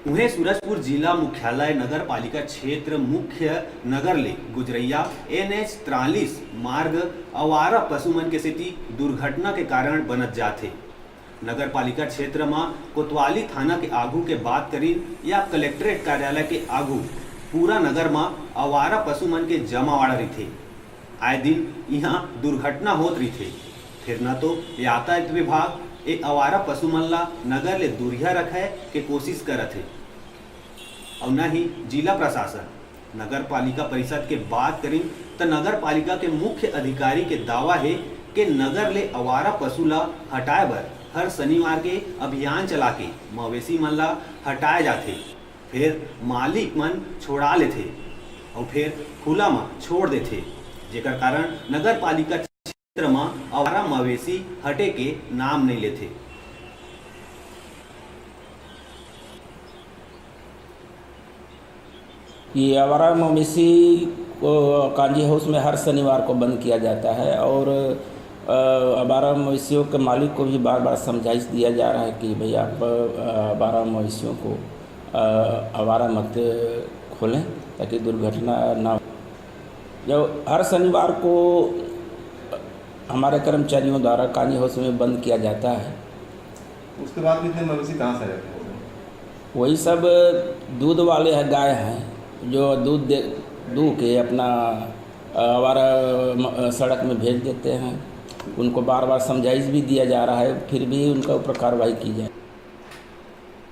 उन्हें सूरजपुर जिला मुख्यालय नगर पालिका क्षेत्र मुख्य नगर ले गुजरैया NH 43 मार्ग आवारा पशु मन के सेती दुर्घटना के कारण बनत जाथे। नगर पालिका क्षेत्र में कोतवाली थाना के आगू के बात करी या कलेक्ट्रेट कार्यालय के आगू पूरा नगर में आवारा पशु मन के जमावाड़ा रही। आए दिन यहाँ दुर्घटना होत रही। फिर न तो यातायात विभाग ए आवारा पशु मन ला नगर ले दूरिया रखे के कोशिश करत है और न ही जिला प्रशासन। नगर पालिका परिषद के बात करें तो नगर पालिका के मुख्य अधिकारी के दावा है कि नगर ले आवारा पशु ला हटाए बर हर शनिवार के अभियान चला के मवेशी मन ला हटाए जाते, फिर मालिक मन छोड़ा लेते और फिर खुला में छोड़ देते, जेकर कारण नगर पालिका क्षेत्र में आवारा मवेशी हटे के नाम नहीं लेते। ये आवारा मवेशी को कांजी हाउस में हर शनिवार को बंद किया जाता है और आवारा मवेशियों के मालिक को भी बार बार समझाइश दिया जा रहा है कि भाई आप आवारा मवेशियों को आवारा मत खोलें ताकि दुर्घटना ना हो। जब हर शनिवार को हमारे कर्मचारियों द्वारा कांजी हाउस में बंद किया जाता है, उसके बाद इतने मवेशी कहाँ से रहते हैं? वही सब दूध वाले हैं, गाय हैं जो दूध के अपना आवारा सड़क में भेज देते हैं। उनको बार बार समझाइश भी दिया जा रहा है, फिर भी उनका ऊपर कार्रवाई की जाए।